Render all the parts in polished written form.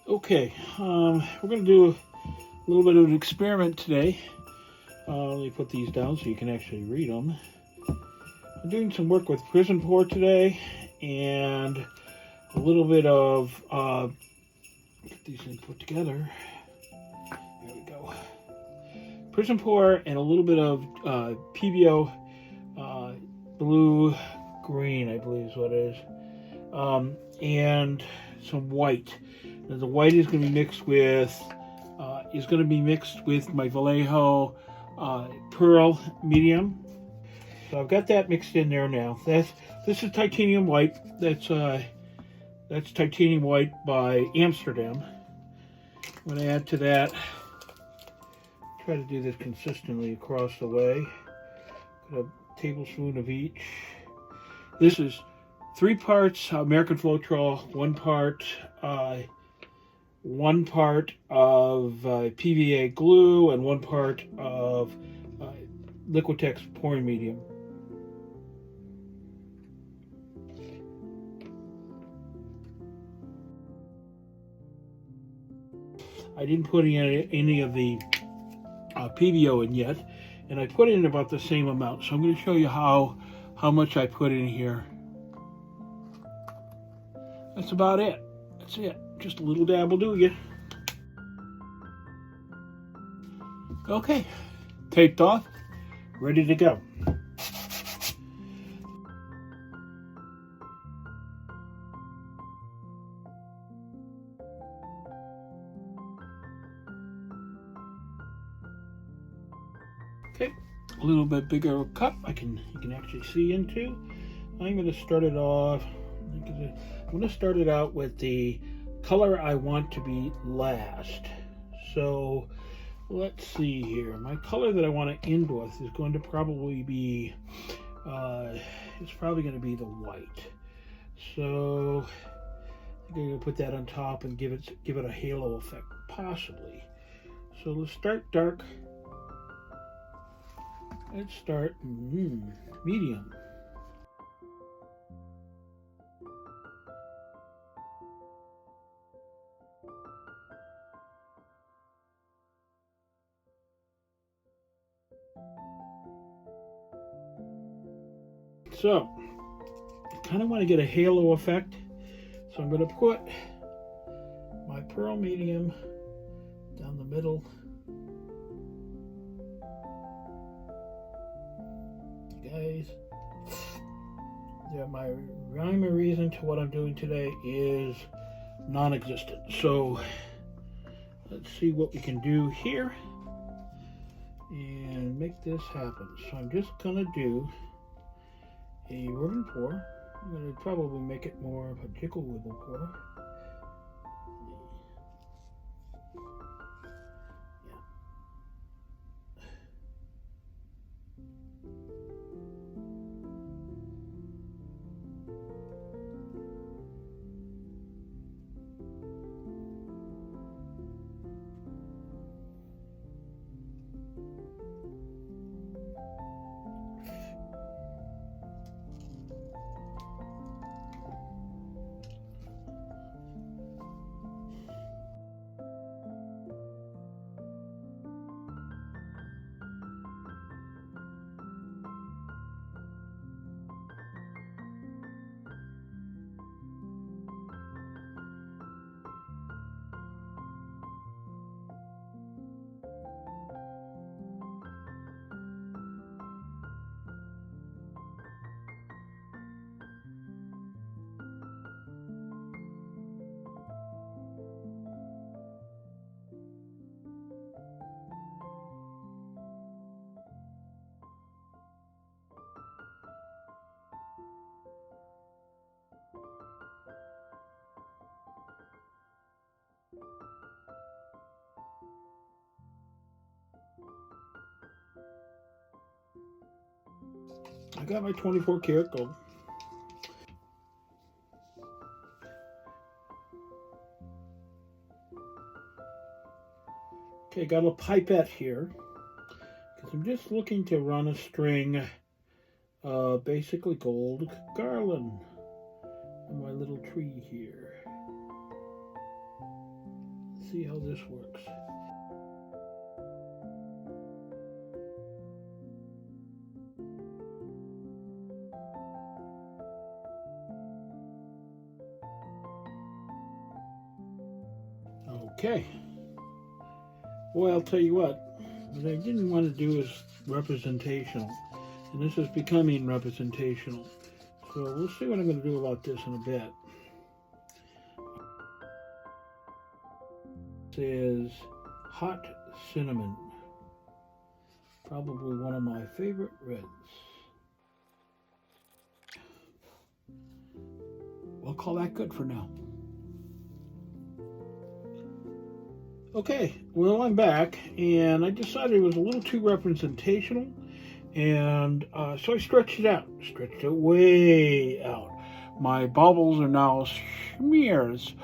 Okay, we're going to do a little bit of an experiment today. Let me put these down so you can actually read them. I'm doing some work with Prizm pour today and a little bit of, get these things put together. There we go. Prizm pour and a little bit of PVA blue green, I believe is what it is, and some white. And the white is going to be mixed with my Vallejo pearl medium. So I've got that mixed in there now. This is titanium white. That's titanium white by Amsterdam. I'm going to add to that. Try to do this consistently across the way. Put a tablespoon of each. This is 3 parts American Floetrol, 1 part of PVA glue, and 1 part of Liquitex pouring medium. I didn't put any of the PVO in yet, and I put in about the same amount. So I'm going to show you how much I put in here. That's about it. That's it. Just a little dab will do you. Okay, taped off, ready to go. Okay, a little bit bigger cup you can actually see into. I'm going to start it off. I'm going to start it out with the color I want to be last. So let's see here. My color that I want to end with is going to probably be it's probably going to be the white. So I'm going to put that on top and give it a halo effect, possibly. So let's start dark. Let's start medium. So, I kind of want to get a halo effect. So I'm going to put my pearl medium down the middle. Guys, yeah, my rhyme or reason to what I'm doing today is non-existent. So let's see what we can do here and make this happen. So I'm just gonna do a ribbon pour. I'm gonna probably make it more of a jiggle wiggle pour. I got my 24 karat gold. Okay, got a pipette here because I'm just looking to run a string, basically gold garland on my little tree here. see how this works. Okay. Boy, I'll tell you what I didn't want to do is representational. And this is becoming representational. So we'll see what I'm going to do about this in a bit. This is Hot Cinnamon. Probably one of my favorite reds. We'll call that good for now. Okay, well, I'm back, and I decided it was a little too representational, and so I stretched it out. Stretched it way out. My bubbles are now smears,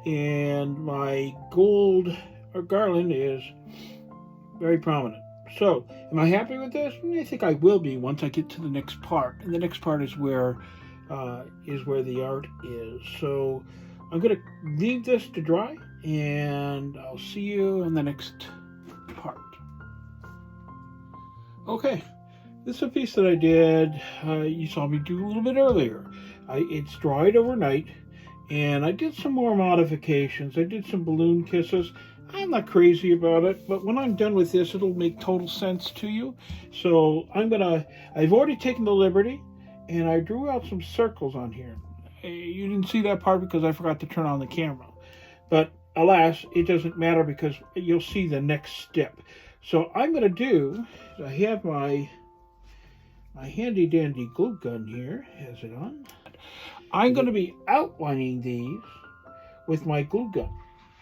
and my gold or garland is very prominent. So, am I happy with this? I think I will be once I get to the next part, and the next part is where the art is. So, I'm going to leave this to dry, and I'll see you in the next part. Okay, this is a piece that I did, you saw me do a little bit earlier. It's dried overnight, and I did some more modifications. I did some balloon kisses. I'm not crazy about it, but when I'm done with this, it'll make total sense to you. So I've already taken the liberty, and I drew out some circles on here. You didn't see that part because I forgot to turn on the camera. But alas, it doesn't matter because you'll see the next step. So I'm going to do, I have my handy dandy glue gun here, has it on. I'm going to be outlining these with my glue gun.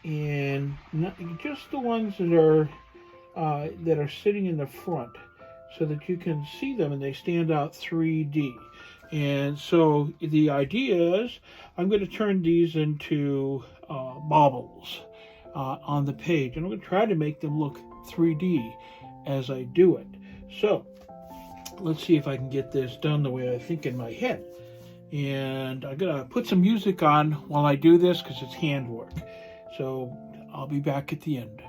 And not, just the ones that are sitting in the front so that you can see them and they stand out 3D. And so the idea is I'm going to turn these into baubles on the page, and I'm going to try to make them look 3D as I do it. So let's see if I can get this done the way I think in my head. And I'm going to put some music on while I do this because it's handwork. So I'll be back at the end.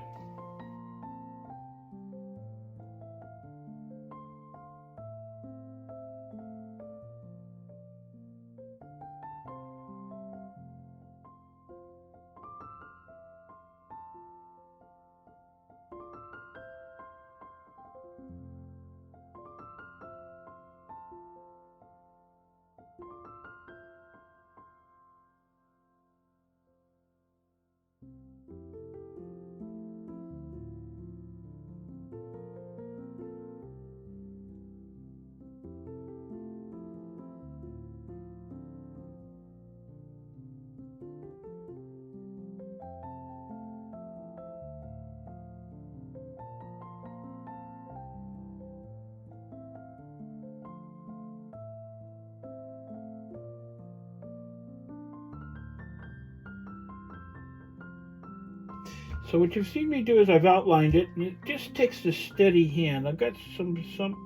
So what you've seen me do is I've outlined it, and it just takes a steady hand. I've got some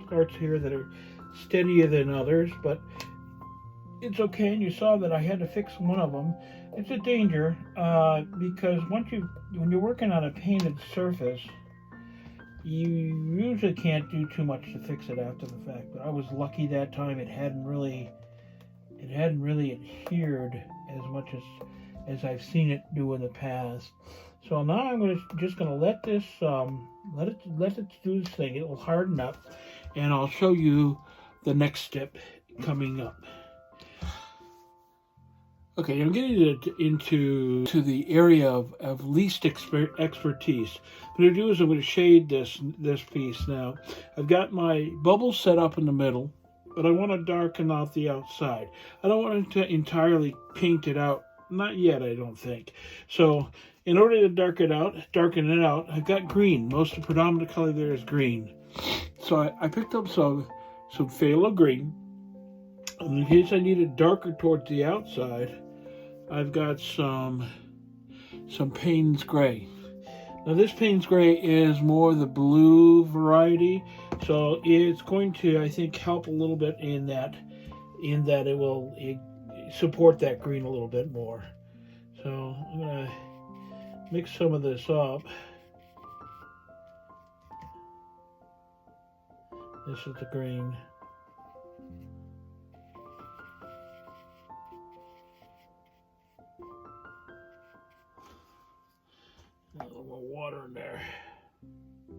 parts here that are steadier than others, but it's okay. And you saw that I had to fix one of them. It's a danger because when you're working on a painted surface, you usually can't do too much to fix it after the fact. But I was lucky that time; it hadn't really adhered as much as I've seen it do in the past. So now I'm just going to let this let it do its thing. It will harden up, and I'll show you the next step coming up. Okay, I'm getting into the area of least expertise. What I'm going to do is I'm going to shade this piece now. I've got my bubbles set up in the middle, but I want to darken out the outside. I don't want to entirely paint it out. Not yet, I don't think. So in order to darken it out, I've got green. Most of the predominant color there is green. So I picked up some phthalo green. And in case I need it darker towards the outside, I've got some Payne's Gray. Now this Payne's Gray is more the blue variety, so it's going to, I think, help a little bit in that it will support that green a little bit more. So I'm gonna mix some of this up. This is the green. A little more water in there. I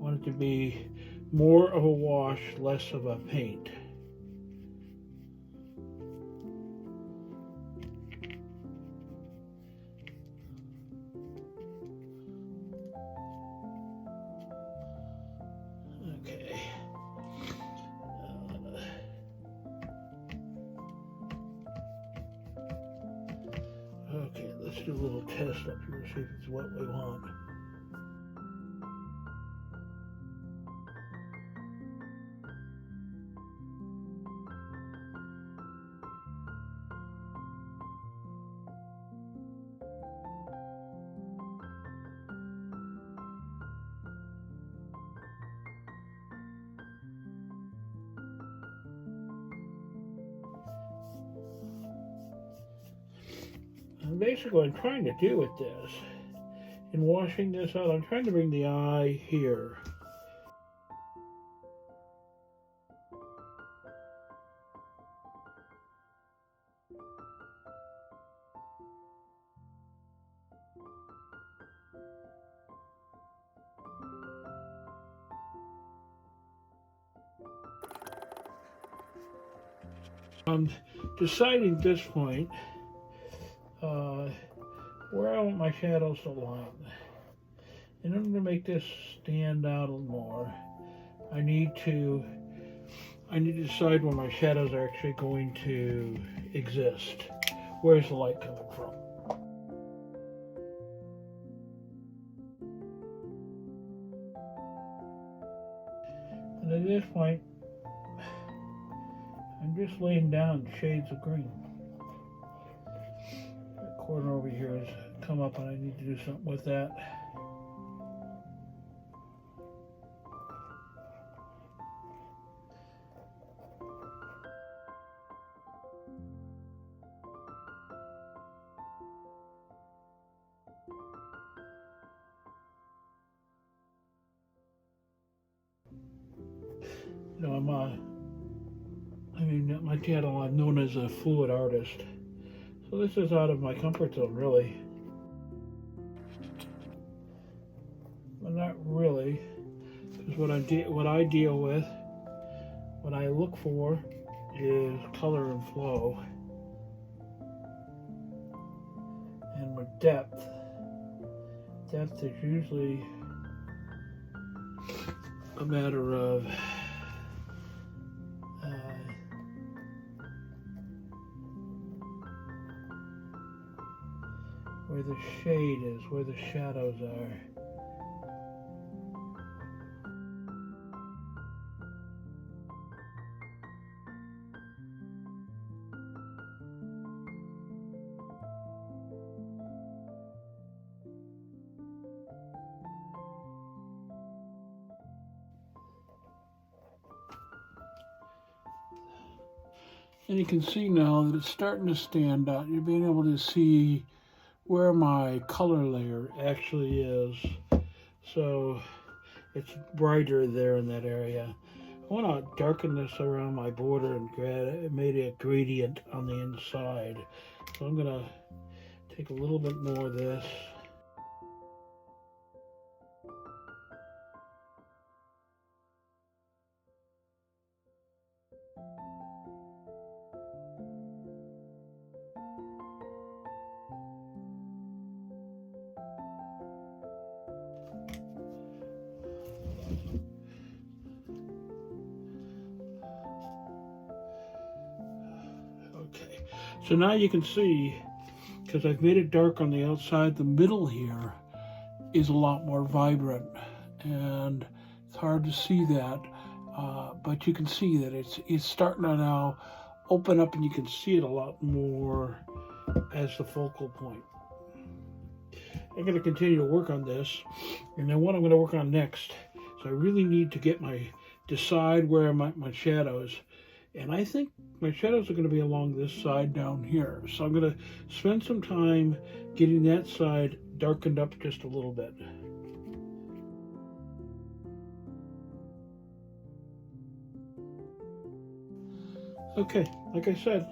want it to be more of a wash, less of a paint. Okay. Okay, let's do a little test up here, see if it's what we want. And basically what I'm trying to do with this, in washing this out, I'm trying to bring the eye here. I'm deciding at this point where I want my shadows to line. And I'm going to make this stand out a little more. I need to decide where my shadows are actually going to exist. Where's the light coming from? And at this point, I'm just laying down shades of green. That corner over here has come up and I need to do something with that. You know, my channel, I'm known as a fluid artist. So this is out of my comfort zone, really. But not really, because what I deal with, what I look for is color and flow. And with depth is usually a matter of where the shade is, where the shadows are. And you can see now that it's starting to stand out. You're being able to see where my color layer actually is. So it's brighter there in that area. I want to darken this around my border and make it a gradient on the inside. So I'm going to take a little bit more of this. So now you can see, because I've made it dark on the outside, the middle here is a lot more vibrant. And it's hard to see that, but you can see that it's starting to now open up and you can see it a lot more as the focal point. I'm going to continue to work on this. And then what I'm going to work on next, so I really need to decide where my shadows. And I think my shadows are going to be along this side down here. So I'm going to spend some time getting that side darkened up just a little bit. Okay, like I said,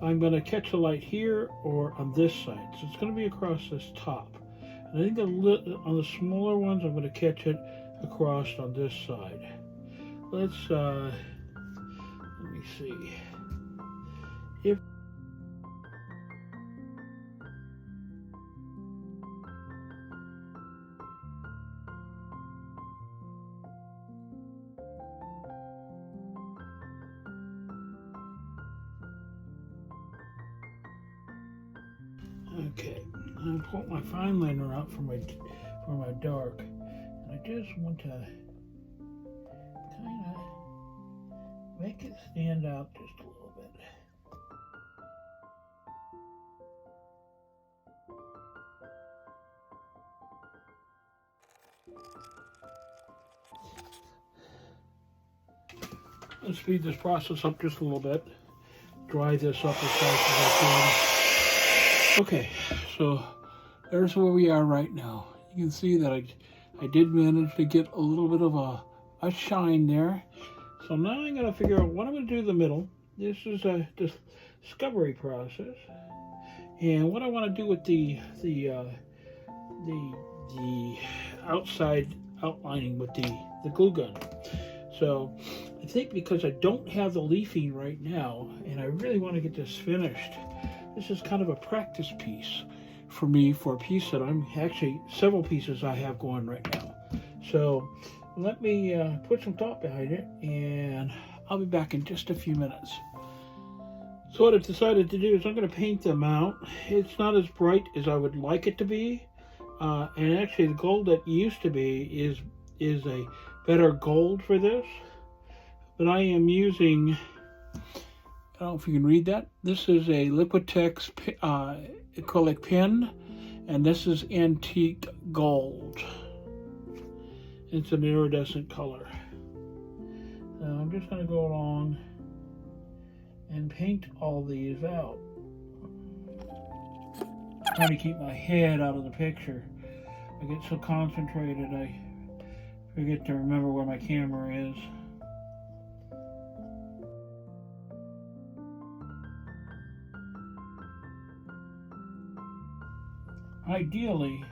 I'm going to catch the light here or on this side. So it's going to be across this top. And I think on the smaller ones, I'm going to catch it across on this side. Let's, let me see. If okay, I'm pulling my fine liner out for my dark, and I just want to kind of make it stand out just a little bit. Let's speed this process up just a little bit. Dry this up as fast as I can. Okay, so there's where we are right now. You can see that I did manage to get a little bit of a shine there. So now I'm going to figure out what I'm going to do in the middle. This is a discovery process. And what I want to do with the outside outlining with the glue gun. So I think because I don't have the leafing right now, and I really want to get this finished, this is kind of a practice piece for me for a piece that I'm actually, several pieces I have going right now. So let me put some thought behind it, and I'll be back in just a few minutes. So what I've decided to do is I'm going to paint them out. It's not as bright as I would like it to be, and actually the gold that used to be is a better gold for this, but I am using, I don't know if you can read that. This is a Liquitex acrylic pen, and this is antique gold. It's an iridescent color. Now I'm just going to go along and paint all these out. I'm trying to keep my head out of the picture. I get so concentrated I forget to remember where my camera is. Ideally,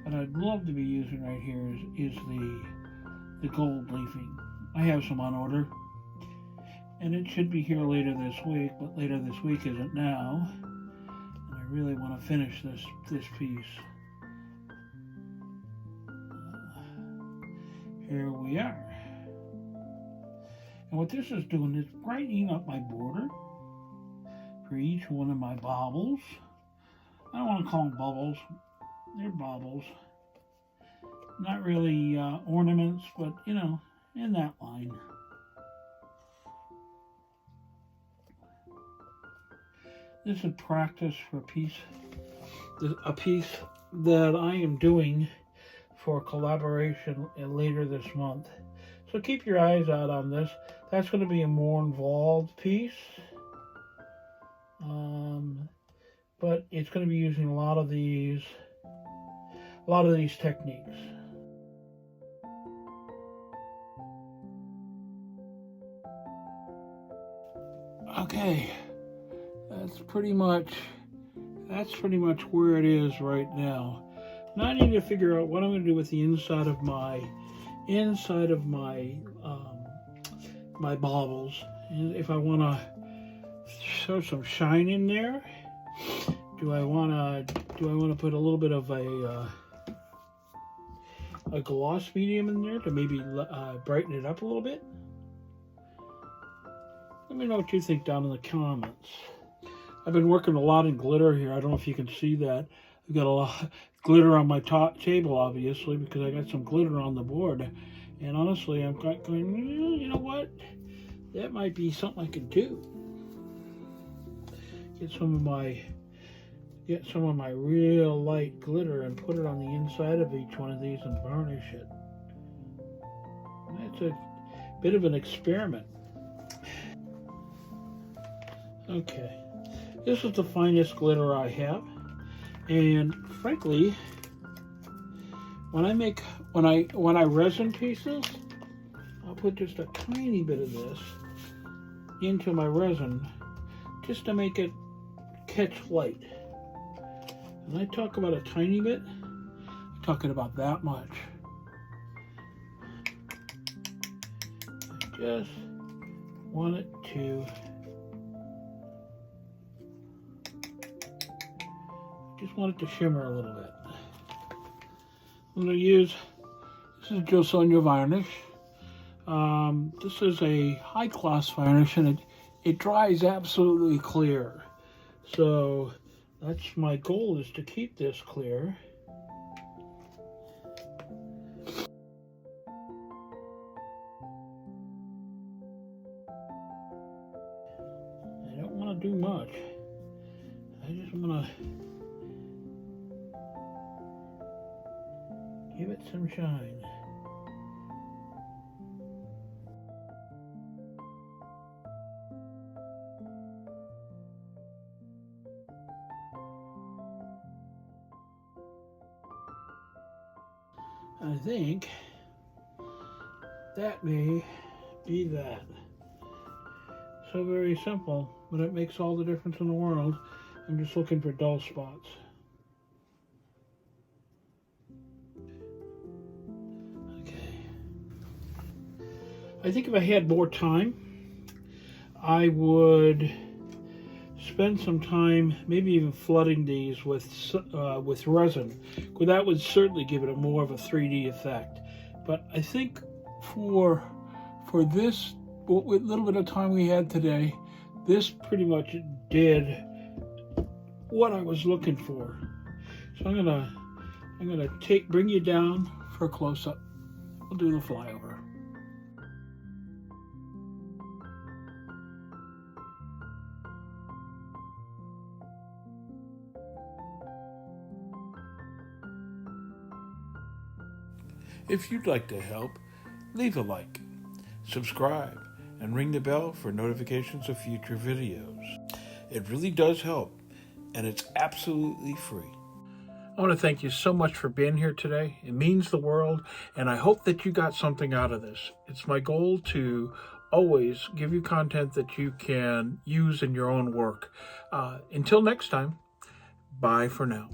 what I'd love to be using right here is the gold leafing. I have some on order, and it should be here later this week, but later this week isn't now. And I really want to finish this piece. Here we are. And what this is doing is brightening up my border for each one of my baubles. I don't want to call them bubbles. They're baubles. Not really ornaments, but you know, in that line. This is practice for a piece that I am doing for collaboration later this month. So keep your eyes out on this. That's going to be a more involved piece. But it's going to be using a lot of these techniques. Okay, that's pretty much where it is right now. Now I need to figure out what I'm going to do with the inside of my my baubles, and if I want to show some shine in there. Do I want to put a little bit of a gloss medium in there to maybe brighten it up a little bit? Let me know what you think down in the comments. I've been working a lot in glitter here. I don't know if you can see that. I've got a lot of glitter on my top table, obviously, because I got some glitter on the board. And honestly, I'm going, you know what? That might be something I could do. Get some of my real light glitter and put it on the inside of each one of these and varnish it. That's a bit of an experiment. Okay, this is the finest glitter I have, and frankly, when I resin pieces, I'll put just a tiny bit of this into my resin just to make it catch light. And I talk about a tiny bit, I'm talking about that much. I just want it to shimmer a little bit. I'm going to use, this is Josonia varnish. This is a high class varnish, and it dries absolutely clear. So that's my goal, is to keep this clear. I don't want to do much. I just want to give it some shine. I think that may be that. So very simple, but it makes all the difference in the world. I'm just looking for dull spots. Okay. I think if I had more time, I would spend some time maybe even flooding these with resin, because that would certainly give it a more of a 3D effect. But I think for this, what little bit of time we had today, this pretty much did what I was looking for. So I'm gonna bring you down for a close-up. We'll do the flyover. If you'd like to help, leave a like, subscribe, and ring the bell for notifications of future videos. It really does help, and it's absolutely free. I want to thank you so much for being here today. It means the world, and I hope that you got something out of this. It's my goal to always give you content that you can use in your own work. Until next time, bye for now.